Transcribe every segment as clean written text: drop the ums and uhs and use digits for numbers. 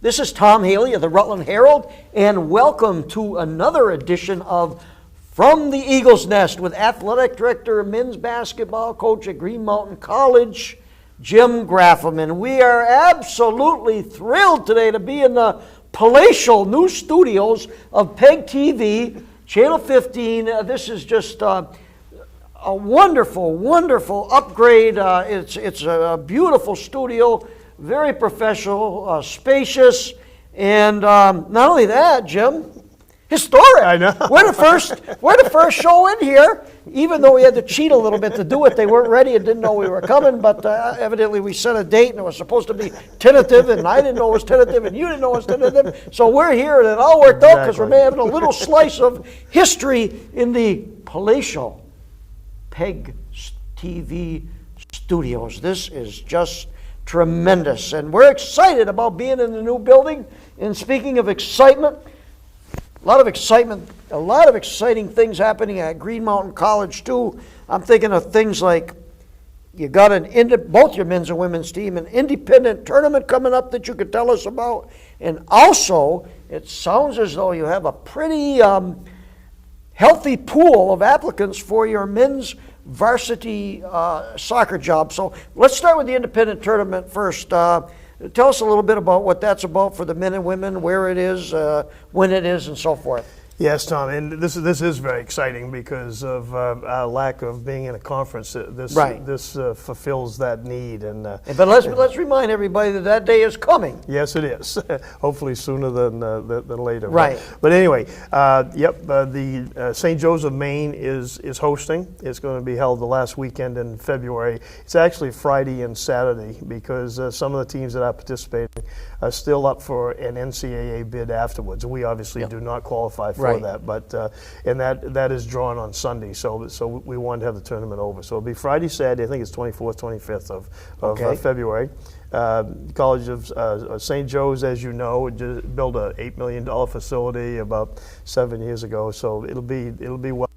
This is Tom Haley of the Rutland Herald, and welcome to another edition of From the Eagle's Nest with Athletic Director, Men's Basketball Coach at Green Mountain College, Jim Graffam. And we are absolutely thrilled today to be in the palatial new studios of PEGTV, Channel 15. This is just a wonderful, wonderful upgrade. It's a beautiful studio, very professional, spacious, and not only that, Jim, historic. I know. We're the first show in here, even though we had to cheat a little bit to do it. They weren't ready and didn't know we were coming, but evidently we set a date and it was supposed to be tentative, and I didn't know it was tentative, and you didn't know it was tentative. So we're here, and it all worked out because we're having a little slice of history in the palatial PEGTV studios. This is just tremendous, and we're excited about being in the new building. And speaking of excitement, a lot of exciting things happening at Green Mountain College too. I'm thinking of things like you got both your men's and women's team, an independent tournament coming up that you could tell us about, and also it sounds as though you have a pretty healthy pool of applicants for your men's varsity soccer job. So let's start with the independent tournament first. Tell us a little bit about what that's about for the men and women, where it is, when it is, and so forth. Yes, Tom, and this is very exciting because of our lack of being in a conference. This fulfills that need, But let's remind everybody that day is coming. Yes, it is. Hopefully sooner than later. Right. But anyway, the St. Joseph, Maine is hosting. It's going to be held the last weekend in February. It's actually Friday and Saturday because some of the teams that are participating are still up for an NCAA bid afterwards. We obviously do not qualify for that, but and that is drawn on Sunday, so we want to have the tournament over. So it'll be Friday, Saturday. I think it's 24th, 25th of February. College of St. Joe's, as you know, just built a $8 million facility about 7 years ago. So it'll be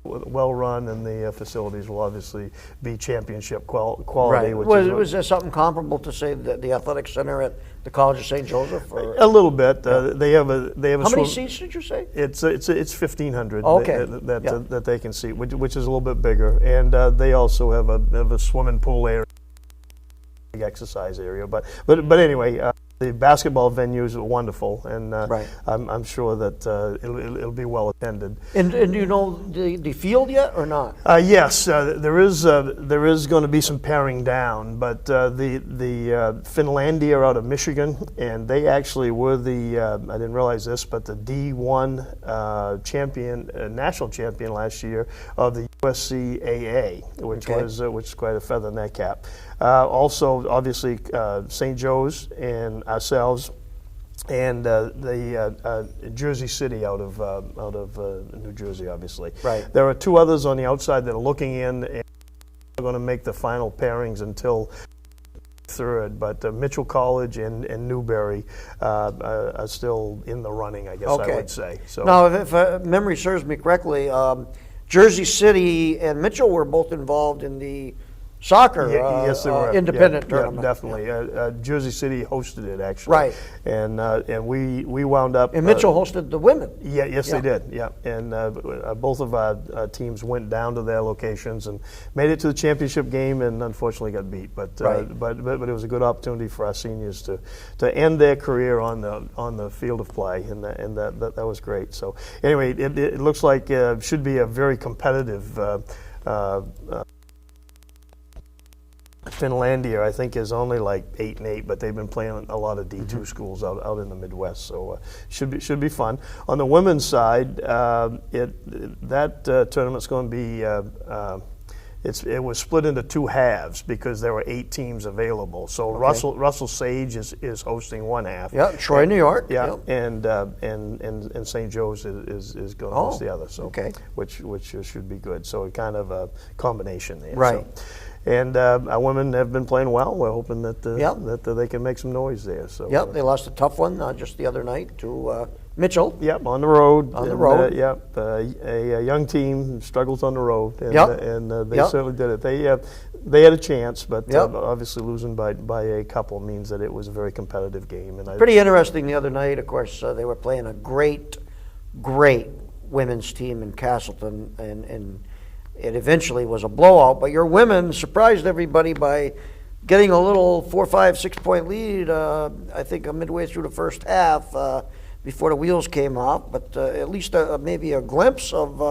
well run, and the facilities will obviously be championship quality. Right. Was there something comparable to, say, the athletic center at the College of St. Joseph? Or? A little bit. They have a. How many seats did you say? It's 1,500 that that they can seat, which is a little bit bigger, and they also have a swimming pool area, exercise area. But anyway. The basketball venues are wonderful, and I'm sure that it'll be well attended. And do you know the field yet or not? Yes, there is going to be some paring down, but the Finlandia out of Michigan, and they actually were the I didn't realize this, but the D1 champion, national champion last year of the USCAA, which is quite a feather in that cap. Also, obviously, St. Joe's and ourselves, and the Jersey City out of New Jersey, obviously. Right. There are two others on the outside that are looking in, and are going to make the final pairings until third. But Mitchell College and Newberry are still in the running, I guess I would say. So now, if memory serves me correctly, Jersey City and Mitchell were both involved in the soccer yes, they were. Independent tournament. Yeah, definitely. Jersey City hosted it, actually. Right. And we wound up. And Mitchell hosted the women. Yes, they did. Yeah. And both of our teams went down to their locations and made it to the championship game, and unfortunately got beat. But but it was a good opportunity for our seniors to end their career on the field of play, and that was great. So anyway, it looks like it should be a very competitive. Finlandia, I think, is only like 8-8, but they've been playing a lot of D2 schools out in the Midwest, so should be fun. On the women's side, that tournament's going to be. It was split into two halves because there were 8 teams available. So Russell Sage is hosting one half. Yeah, Troy, New York. Yeah, and St. Joe's is going to host the other. So which should be good. So kind of a combination there. Right. So. And our women have been playing well. We're hoping that they can make some noise there. So they lost a tough one just the other night to Mitchell. Yep, on the road. On the road. A young team struggles on the road, and they certainly did it. They had a chance, but Yep. obviously losing by a couple means that it was a very competitive game. And Pretty interesting the other night. Of course, they were playing a great women's team in Castleton, and it eventually was a blowout. But your women surprised everybody by getting a little 4, 5, 6-point lead, I think midway through the first half before the wheels came off. But at least maybe a glimpse of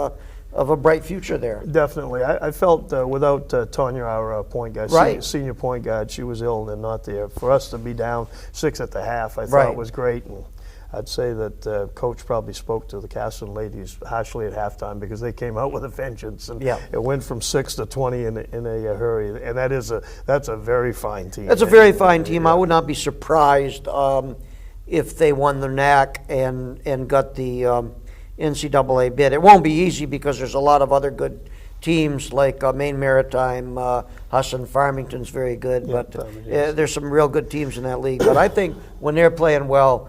a bright future there. Definitely. I felt without Tanya, our point guard, Right. senior point guard, she was ill and not there. For us to be down 6 at the half, I Right. thought was great. And I'd say that Coach probably spoke to the Castleton ladies harshly at halftime because they came out with a vengeance, and Yeah. it went from 6 to 20 in a hurry. And that's a very fine team. That's a very fine team. I would not be surprised if they won the NAC and got the NCAA bid. It won't be easy because there's a lot of other good teams like Maine Maritime, Husson, Farmington's very good, Yeah, but Farmington, yes. there's some real good teams in that league. But I think when they're playing well,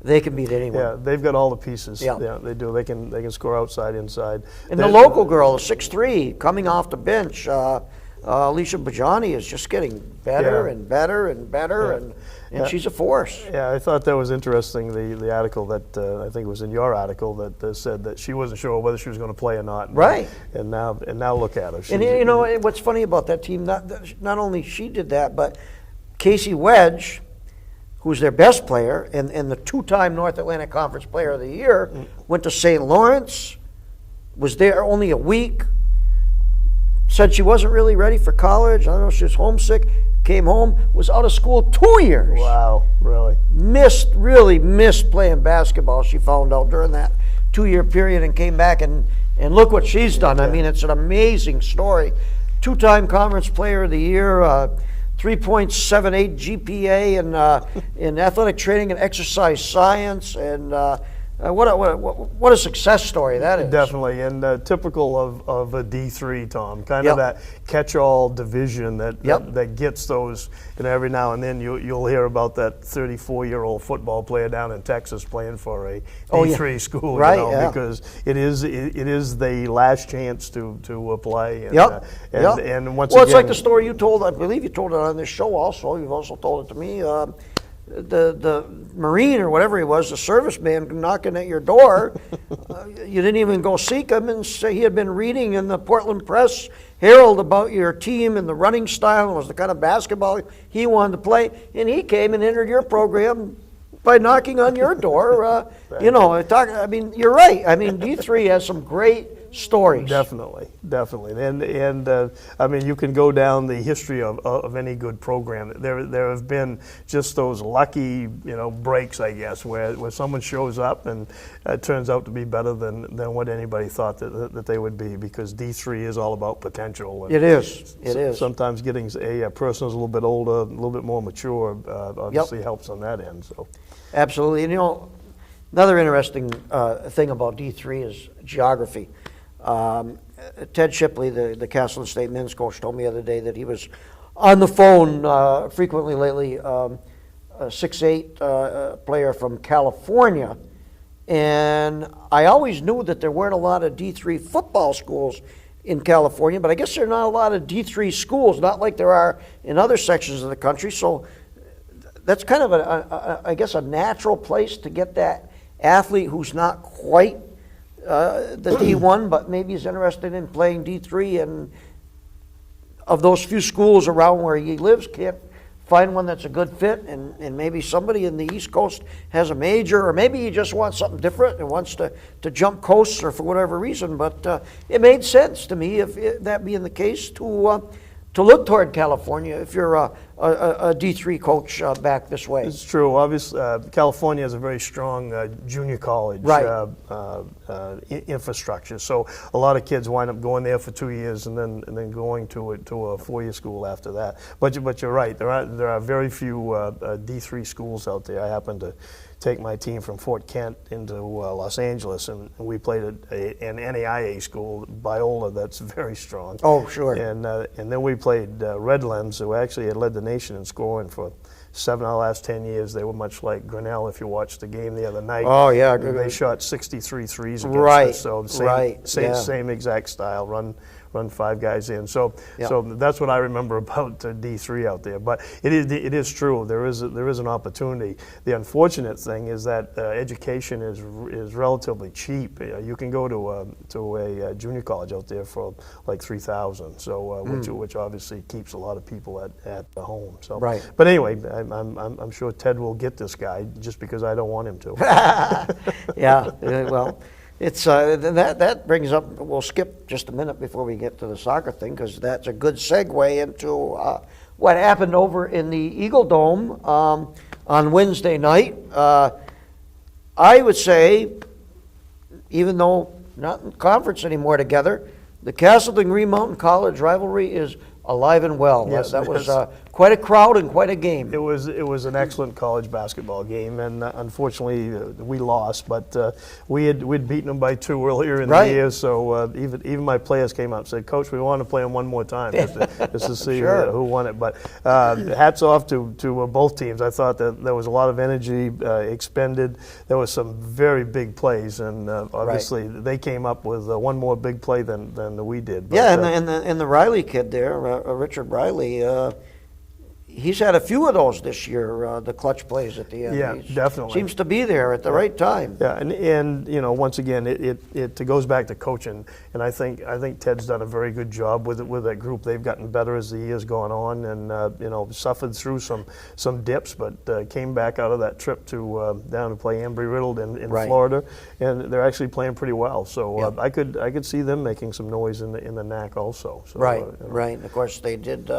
they can beat anyone. Yeah, they've got all the pieces. Yeah. They do. They can score outside, inside. And the local girl, the 6'3", coming off the bench, Alicia Bajani is just getting better Yeah. and better and better, and Yeah. she's a force. Yeah, I thought that was interesting, the article that, I think it was in your article, that said that she wasn't sure whether she was going to play or not. Right. And now look at her. And you know what's funny about that team? Not only she did that, but Casey Wedge, who's their best player and the 2-time North Atlantic Conference Player of the Year, went to St. Lawrence, was there only a week, said she wasn't really ready for college. I don't know, she was homesick, came home, was out of school 2 years. Wow, really? Really missed playing basketball, she found out during that 2-year period, and came back and look what she's done. I mean, it's an amazing story. 2-time Conference Player of the Year, 3.78 GPA in athletic training and exercise science, and what a success story that is. Definitely, and typical of a D3, Tom. Kind Yep. of that catch-all division that Yep. gets those. Every now and then you'll hear about that 34-year-old football player down in Texas playing for a D3 school, Right, yeah. because it is the last chance to play. And, Yep. and once well, again, it's like the story you told. I believe you told it on this show. Also, you've also told it to me. The Marine or whatever he was, the serviceman knocking at your door. You didn't even go seek him, and say he had been reading in the Portland Press Herald about your team and the running style and was the kind of basketball he wanted to play, and he came and entered your program by knocking on your door. I mean, you're right. I mean, D3 has some great stories. Definitely, and I mean, you can go down the history of any good program. There have been just those lucky, breaks, I guess, where someone shows up and turns out to be better than what anybody thought that they would be, because D3 is all about potential. And It is. Sometimes getting a person who's a little bit older, a little bit more mature, obviously helps on that end. So, absolutely, and another interesting thing about D3 is geography. Ted Shipley, the Castleton State men's coach, told me the other day that he was on the phone frequently lately, a 6'8" player from California, and I always knew that there weren't a lot of D3 football schools in California, but I guess there are not a lot of D3 schools, not like there are in other sections of the country, so that's kind of, I guess, a natural place to get that athlete who's not quite the D1, but maybe is interested in playing D3, and of those few schools around where he lives, can't find one that's a good fit, and maybe somebody in the East Coast has a major, or maybe he just wants something different and wants to jump coasts or for whatever reason. But it made sense to me, if that being the case, to look toward California if you're a D3 coach back this way. it's true. Obviously, California has a very strong junior college infrastructure. So a lot of kids wind up going there for 2 years and then going to a 4-year school after that. But you're right. There are very few D3 schools out there. I happen to take my team from Fort Kent into Los Angeles, and we played at an NAIA school, Biola, that's very strong. Oh, sure. And then we played Redlands, who actually had led the nation in scoring for 7 of the last 10 years. They were much like Grinnell, if you watched the game the other night. Oh, yeah. They shot 63 threes against Right, us. So right, same exact style, run run 5 guys in. So Yeah. so that's what I remember about D3 out there. But it is true. There is an opportunity. The unfortunate thing is that education is relatively cheap. You can go to a junior college out there for like $3,000. So which obviously keeps a lot of people at the home. So Right. But anyway, I'm sure Ted will get this guy just because I don't want him to. Yeah, well, it's that brings up. We'll skip just a minute before we get to the soccer thing, because that's a good segue into what happened over in the Eagle Dome on Wednesday night. I would say, even though not in conference anymore together, the Castleton Green Mountain College rivalry is alive and well. Yes, that it was is. quite a crowd and quite a game. It was an excellent college basketball game, and unfortunately we lost. But we'd beaten them by 2 earlier in Right. the year, so even my players came up and said, "Coach, we want to play them one more time just to see Sure. who won it." But hats off to both teams. I thought that there was a lot of energy expended. There was some very big plays, and obviously they came up with one more big play than we did. But, Yeah, and the Riley kid there, Richard Riley, he's had a few of those this year, the clutch plays at the end. Yeah, He definitely. seems to be there at the right time. Yeah, and you know, once again, it goes back to coaching, and I think Ted's done a very good job with that group. They've gotten better as the years gone on, and you know, suffered through some dips, but came back out of that trip to down to play Embry-Riddle in Right. Florida, and they're actually playing pretty well. So Yeah. I could see them making some noise in the NAC also. So, Right, you know, right. And of course, they did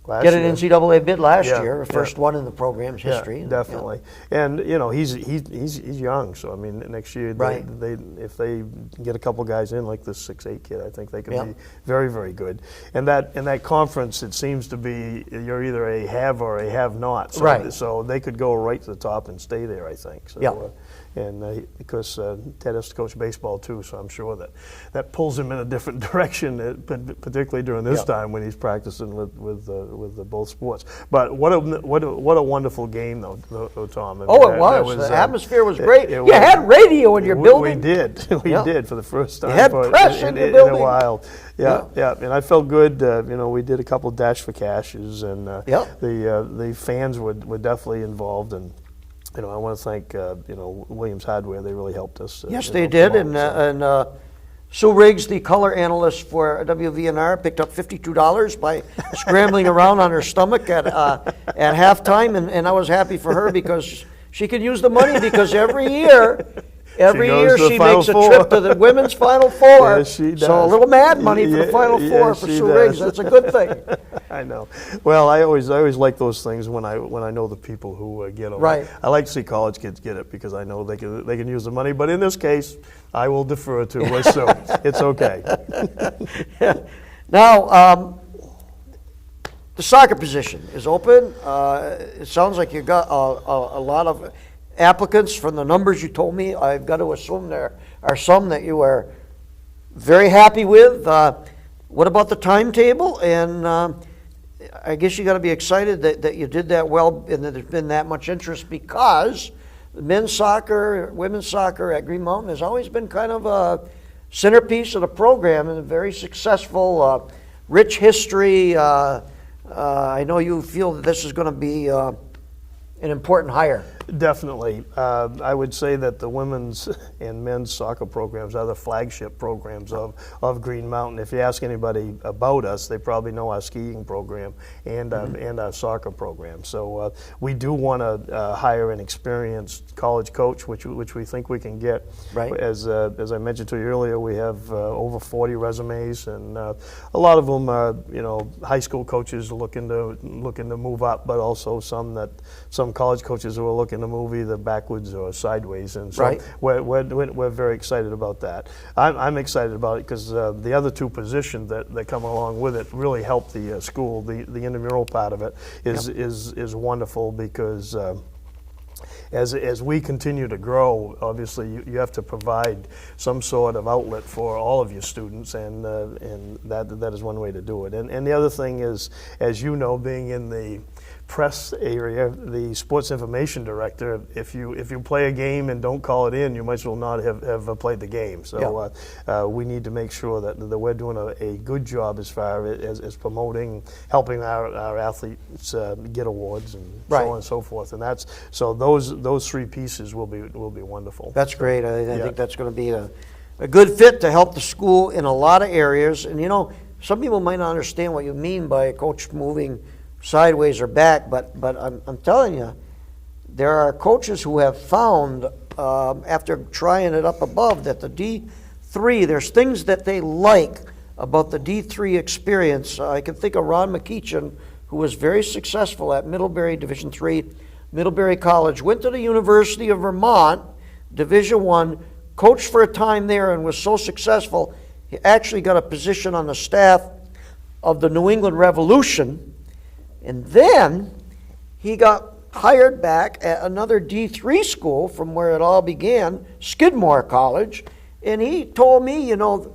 last get an year. NCAA bid last Yeah, year, yeah. first one in the program's history. Yeah, definitely. And you know, he's young, so I mean, next year Right. if they get a couple guys in like this 6'8" kid, I think they could Yeah. be very, very good. And that conference, it seems to be you're either a have or a have not. So, Right. So they could go right to the top and stay there, I think. So, Yeah. Because Ted has to coach baseball too, so I'm sure that pulls him in a different direction, particularly during this Yeah. time when he's practicing with both sports. But what a wonderful game though, Tom. I mean, Oh, it was. The atmosphere was great. You had radio in your building. We did. We Yeah. did for the first time. You had press in your building. In a while. Yeah. And I felt good. You know, we did a couple Dash for Cashes, and Yeah. the fans were definitely involved. And you know, I want to thank you know, Williams Hardware. They really helped us. Yes, you they know, did. come out, And so. Sue Riggs, the color analyst for WVNR, picked up $52 by scrambling around on her stomach at halftime, and I was happy for her because she can use the money, because every year goes to the she Final makes a Four. trip to the women's Final Four. Yes, she So a does. little mad money for the Final Four Yes, for she Sue does. Riggs. That's a good thing. I know. Well, I always like those things when I know the people who get them. Right. I like to see college kids get it because I know they can use the money. But in this case, I will defer to Sue. It's okay. Now, the soccer position is open. It sounds like you got a lot of applicants from the numbers you told me. I've got to assume there are some that you are very happy with. What about the timetable? And I guess you got to be excited that you did that well and that there's been that much interest, because men's soccer, women's soccer at Green Mountain has always been kind of a centerpiece of the program, and a very successful, rich history. I know you feel that this is going to be an important hire. Definitely. I would say that the women's and men's soccer programs are the flagship programs of Green Mountain. If you ask anybody about us, they probably know our skiing program and our soccer program. So we do want to hire an experienced college coach, which we think we can get. Right. As I mentioned to you earlier, we have over 40 resumes, and a lot of them are, you know, high school coaches looking to move up, but also some college coaches who are looking to move either backwards or sideways, and so Right. we're very excited about that. I'm excited about it because the other two positions that come along with it really help the school. The intramural part of it is wonderful because. As we continue to grow, obviously you have to provide some sort of outlet for all of your students, and that is one way to do it. And the other thing is, as you know, being in the press area, the sports information director, if you play a game and don't call it in, you might as well not have played the game. So we need to make sure that we're doing a good job as far as promoting, helping our athletes get awards and Right. so on and so forth. And that's so those three pieces will be wonderful. That's great. I think that's going to be a good fit to help the school in a lot of areas. And, you know, some people might not understand what you mean by a coach moving sideways or back, but I'm telling you, there are coaches who have found, after trying it up above, that the D3, there's things that they like about the D3 experience. I can think of Ron McEachin, who was very successful at Middlebury Division III, Middlebury College, went to the University of Vermont, Division I, coached for a time there and was so successful, he actually got a position on the staff of the New England Revolution. And then he got hired back at another D3 school from where it all began, Skidmore College, and he told me, you know,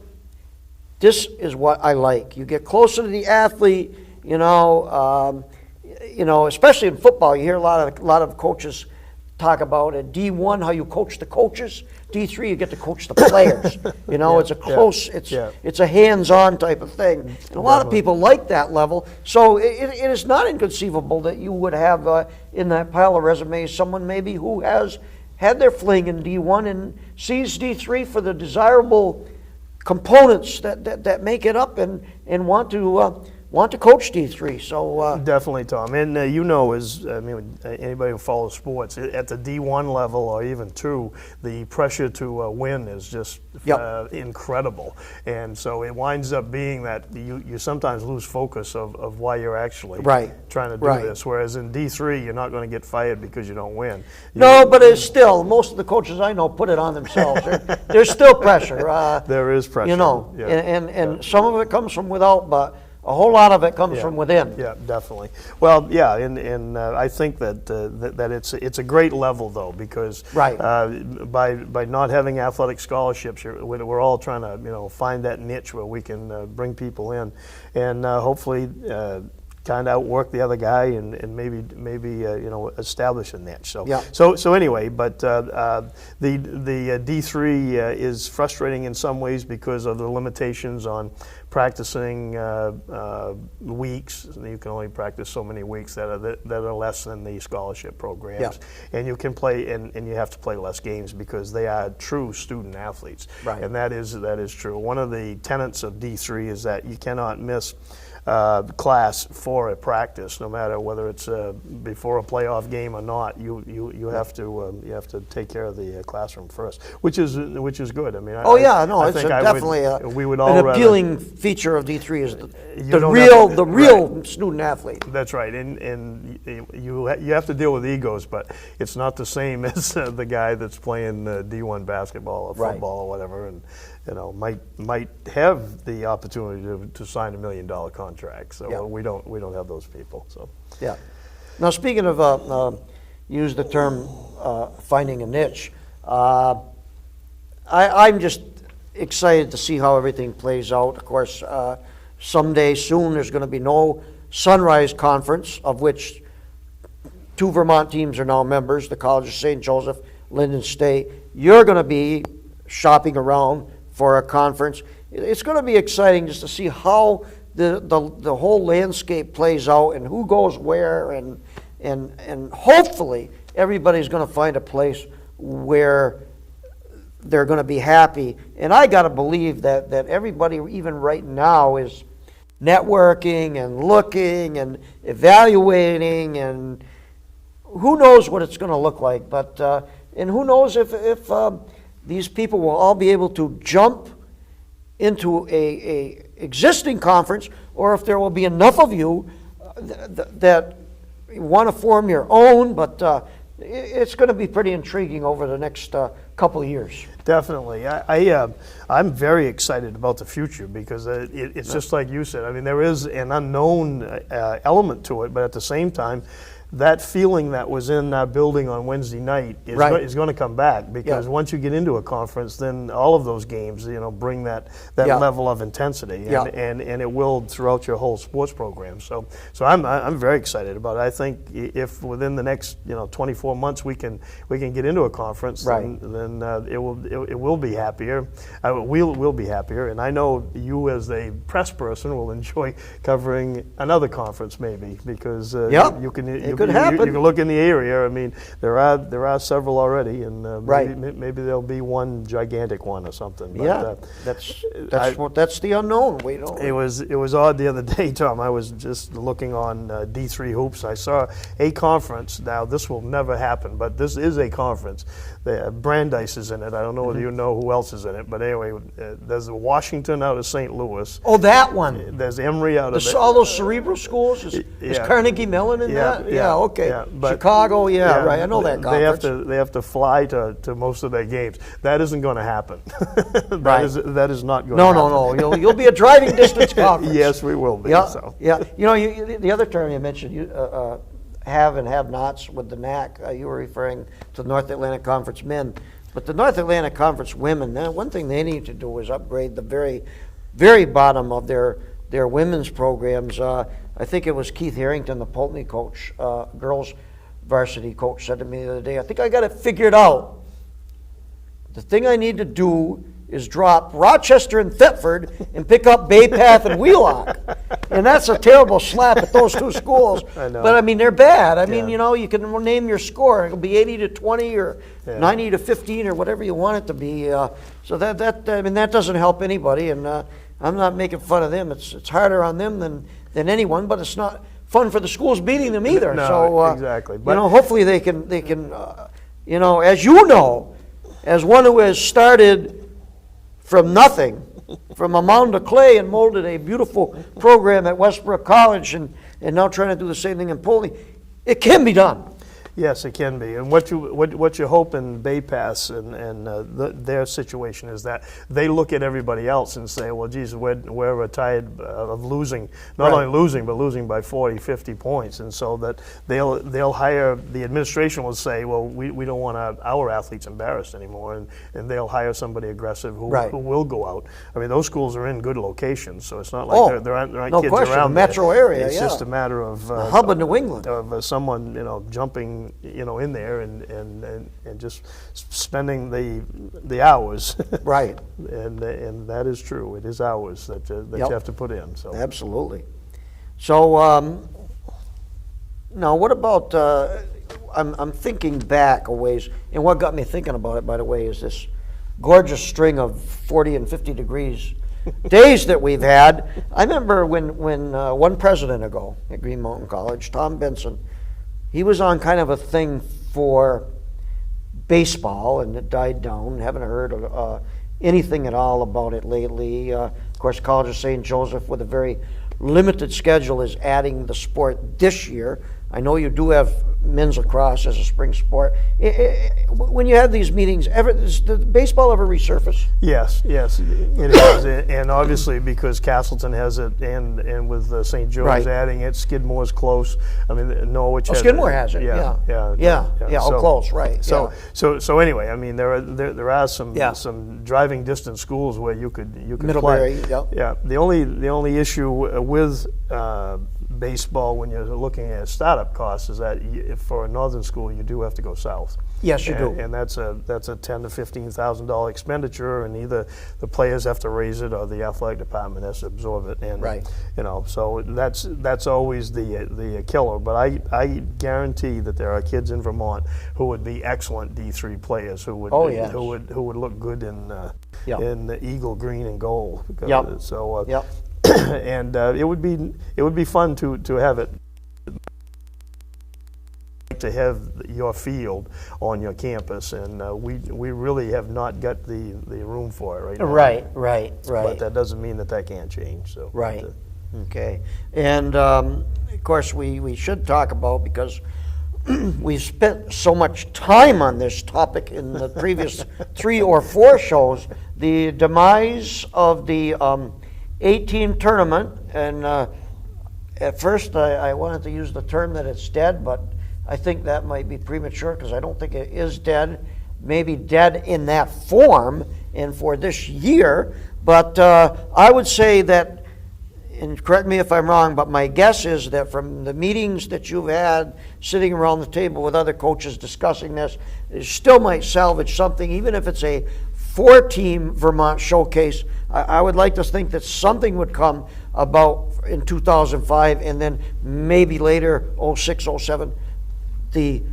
this is what I like. You get closer to the athlete, you know, especially in football. You hear a lot of coaches talk about at D1 how you coach the coaches. D3 you get to coach the players. You know, it's a close, it's a hands-on type of thing. And a lot of people like that level. So it is not inconceivable that you would have in that pile of resumes someone maybe who has had their fling in D1 and sees D3 for the desirable components that make it up and want to coach D3. So definitely, Tom. And anybody who follows sports at the D1 level or even 2, the pressure to win is just incredible. And so it winds up being that you sometimes lose focus of why you're actually trying to do this. Whereas in D3, you're not going to get fired because you don't win. No, but it's still, most of the coaches I know put it on themselves. There's still pressure. There is pressure. You know, and some of it comes from without, but a whole lot of it comes from within. Yeah, definitely. Well, and I think that it's a great level though, because by not having athletic scholarships, we're all trying to find that niche where we can bring people in, and hopefully kind of outwork the other guy and maybe establish a niche. So anyway, but the D3 is frustrating in some ways because of the limitations on practicing weeks. You can only practice so many weeks that are less than the scholarship programs, and you can play and you have to play less games because they are true student athletes, and that is true. One of the tenets of D3 is that you cannot miss class for a practice, no matter whether it's before a playoff game or not. You have to take care of the classroom first, which is good. I mean, it's definitely an appealing feature of D3 is the real student athlete. That's right, and you have to deal with egos, but it's not the same as the guy that's playing D1 basketball or football or whatever, and might have the opportunity to sign $1 million contract. So we don't have those people. So Now speaking of use the term finding a niche, I'm just excited to see how everything plays out. Of course, someday soon there's going to be no Sunrise Conference, of which 2 Vermont teams are now members, the College of St. Joseph, Linden State. You're going to be shopping around for a conference. It's going to be exciting just to see how the whole landscape plays out and who goes where, and hopefully everybody's going to find a place where they're going to be happy. And I got to believe that everybody, even right now, is networking and looking and evaluating, and who knows what it's going to look like. But and who knows if these people will all be able to jump into a existing conference, or if there will be enough of you that want to form your own. But it's going to be pretty intriguing over the next couple of years. Definitely. I'm very excited about the future because it's just like you said. I mean, there is an unknown element to it, but at the same time, that feeling that was in our building on Wednesday night is, Right. is going to come back, because Yeah. once you get into a conference, then all of those games, bring that Yeah. level of intensity, and, Yeah. and it will throughout your whole sports program. So I'm very excited about it. I think if within the next 24 months we can get into a conference, Right. then it will be happier. We'll be happier, and I know you as a press person will enjoy covering another conference maybe, because Yeah, you can could happen. you can look in the area. I mean, there are several already, and Right. maybe there'll be one gigantic one or something. But, Yeah, that's the unknown. We don't. it was odd the other day, Tom. I was just looking on D3 Hoops. I saw a conference. Now, this will never happen, but this is a conference. Brandeis is in it. I don't know whether you know who else is in it, but anyway, there's Washington out of St. Louis. Oh, that one. There's Emory out of All those cerebral schools? Is Yeah. Carnegie Mellon in that? Yeah, okay. yeah, but- Chicago, right. I know that conference. They have to fly to most of their games. That isn't going to happen. Right. That is not going No, to happen. no. You'll be a driving distance conference. Yes, we will be. Yeah, So. yeah. The other term you mentioned, have and have-nots with the NAC. You were referring to the North Atlantic Conference men, but the North Atlantic Conference women. One thing they need to do is upgrade the very, very bottom of their women's programs. I think it was Keith Harrington, the Pulteney coach, girls varsity coach, said to me the other day, I think I got it figured out. The thing I need to do is drop Rochester and Thetford and pick up Bay Path and Wheelock. And that's a terrible slap at those two schools. I know. But I mean, they're bad. I mean, Yeah. you can name your score. It'll be 80-20 or 90-15 or whatever you want it to be. So that doesn't help anybody. And I'm not making fun of them. It's harder on them than anyone, but it's not fun for the schools beating them either. No, so exactly. But hopefully they can as you know, as one who has started from nothing, from a mound of clay, and molded a beautiful program at Westbrook College, and now trying to do the same thing in Pulteney, it can be done. yes, it can be. And what you hope in Bay Pass and their situation is that they look at everybody else and say, well, geez, we're tired of losing, not Right. only losing, but losing by 40, 50 points. And so that they'll hire, the administration will say, well, we don't want our athletes embarrassed anymore, and they'll hire somebody aggressive who will go out. I mean, those schools are in good locations, so it's not like there aren't no kids question, around the metro there. area, It's yeah. just a matter of The hub of New England. of someone jumping in there and just spending the hours. Right. and that is true. It is hours that Yep. you have to put in. So Absolutely. So now what about, I'm thinking back a ways, and what got me thinking about it, by the way, is this gorgeous string of 40 and 50 degrees days that we've had. I remember when one president ago at Green Mountain College, Tom Benson, he was on kind of a thing for baseball, and it died down. Haven't heard anything at all about it lately. Of course, College of St. Joseph, with a very limited schedule, is adding the sport this year. I know you do have men's lacrosse as a spring sport. When you have these meetings, does the baseball ever resurface? yes, it is, and obviously because Castleton has it, and with St. Joe's Right. adding it, Skidmore's close. I mean, Norwich. has Skidmore has it. Yeah. So- Close. Right. So anyway, I mean, there are some Yeah. some driving distance schools where you could Middlebury, play. yep. Yeah. The only issue with baseball when you're looking at startup costs is that for a northern school you do have to go south. Yes, you do. And that's a $10,000 to $15,000 expenditure, and either the players have to raise it or the athletic department has to absorb it. And Right. so that's always the killer. But I guarantee that there are kids in Vermont who would be excellent D3 players who would yes. who would look good in Yep. in the eagle, green, and gold. Yep. So Yep. and it would be fun to have it, to have your field on your campus, and we really have not got the room for it right now. Right. But that doesn't mean that can't change. So Right. Okay. And of course, we should talk about, because we spent so much time on this topic in the previous 3 or 4 shows, the demise of the 18 tournament. And at first I wanted to use the term that it's dead, but I think that might be premature because I don't think it is dead. Maybe dead in that form and for this year. But I would say that, and correct me if I'm wrong, but my guess is that from the meetings that you've had sitting around the table with other coaches discussing this, it still might salvage something, even if it's a 4-team Vermont showcase. I would like to think that something would come about in 2005, and then maybe later, 06, 07, the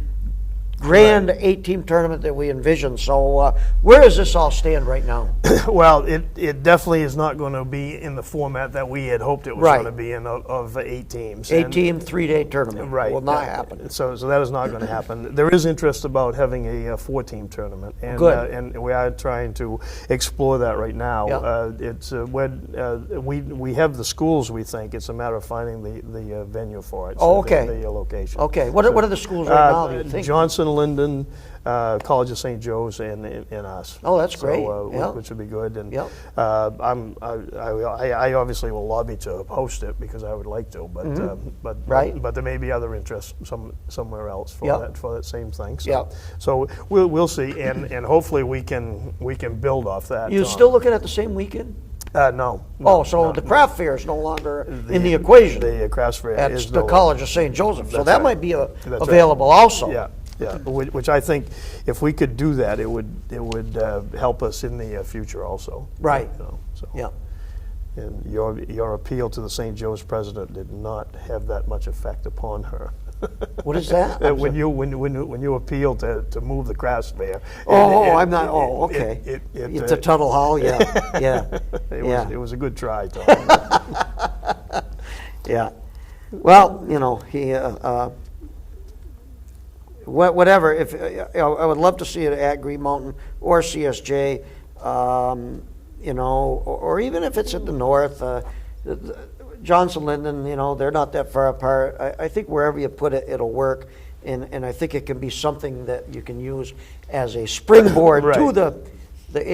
grand 8-team tournament that we envision. So where does this all stand right now? Well, it definitely is not going to be in the format that we had hoped it was Right. going to be in of 8 teams. 8-team, 3-day tournament. Right. Will not happen. So that is not going to happen. There is interest about having a 4-team tournament. And, Good. And we are trying to explore that right now. Yep. It's we have the schools, we think. It's a matter of finding the venue for it. Oh, okay. The location. Okay. What are the schools right now, do you think? Johnson, Linden, College of St. Joe's, and us. Oh, that's great. So, which would be good. And Yep. I obviously will lobby to host it because I would like to, but Right. but there may be other interests somewhere else for Yep. that same thing. So, Yep. so we'll see, and hopefully we can build off that. You still looking at the same weekend? No. Oh, so the craft fair is no longer in the equation. The craft fair At is the no College of St. Joseph. So That's that right. might be That's right. available also. Yeah, yeah. Which I think if we could do that, it would help us in the future also. Right. You know, so. Yeah. And your appeal to the St. Joe's president did not have that much effect upon her. What is that? When you appealed to move the crafts fair. I'm not. Oh, okay. It's a Tuttle Hall. Yeah, yeah, It was a good try, Tom. yeah. Well, he. Whatever. If I would love to see it at Green Mountain or CSJ, or even if it's at the north. Johnson, Linden, they're not that far apart. I think wherever you put it, it'll work, and I think it can be something that you can use as a springboard Right. to the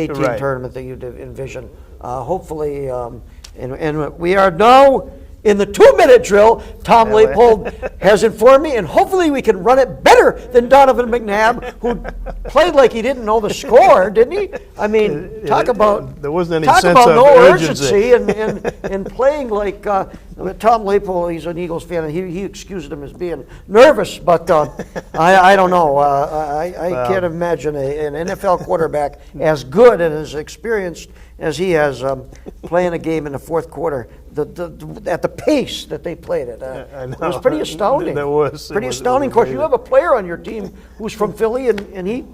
18 Right. tournament that you envision. Hopefully, and we are now in the 2-minute drill. Tom Leopold has informed me, and hopefully we can run it better than Donovan McNabb, who played like he didn't know the score, didn't he? I mean, talk about there wasn't any talk sense about of no urgency. and playing like Tom Leopold. He's an Eagles fan, and he excused him as being nervous, but I don't know. I can't imagine an NFL quarterback as good and as experienced as he has playing a game in the fourth quarter. At the pace that they played it, it was pretty astounding. That was pretty it was astounding. Of course, you amazing. have a player on your team who's from Philly, and he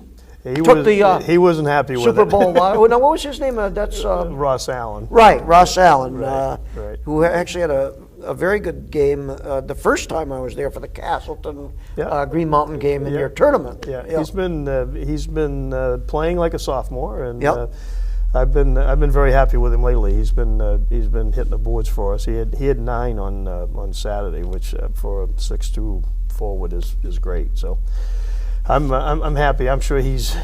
was, he wasn't happy with Super it. Bowl. Now, what was his name? That's Ross Allen. right, Ross Allen, Right. who actually had a very good game the first time I was there for the Castleton Green Mountain game in your tournament. Yeah, he's been playing like a sophomore, and Yep. I've been very happy with him lately. He's been hitting the boards for us. He had 9 on Saturday, which for a 6'2" forward is great. So I'm happy. I'm sure he's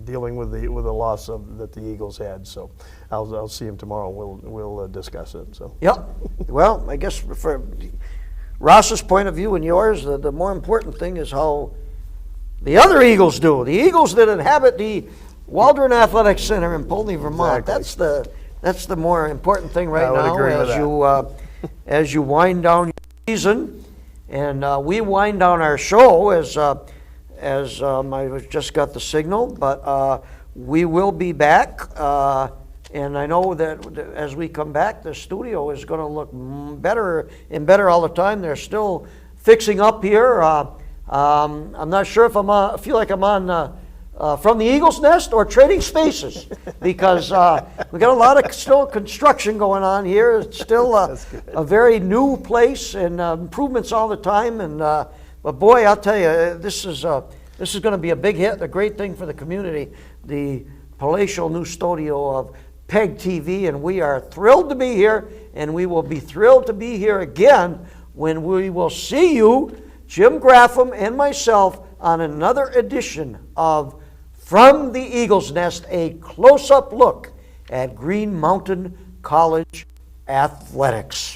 dealing with the loss that the Eagles had. So I'll see him tomorrow. We'll discuss it. So Yep. Well, I guess for Ross's point of view and yours, the more important thing is how the other Eagles do. The Eagles that inhabit the Waldron Athletic Center in Poultney, Vermont. Exactly. That's the more important thing right I would now agree with as you wind down your season, and we wind down our show as I just got the signal, but we will be back. And I know that as we come back, the studio is going to look better and better all the time. They're still fixing up here. I'm not sure if I feel like I'm on from the Eagles Nest or Trading Spaces, because we got a lot of still construction going on here. It's still a very new place, and improvements all the time. And but boy, I'll tell you, this is going to be a big hit, a great thing for the community. The palatial new studio of PEGTV, and we are thrilled to be here, and we will be thrilled to be here again when we will see you, Jim Graffam and myself, on another edition of From the Eagles Nest, a close-up look at Green Mountain College athletics.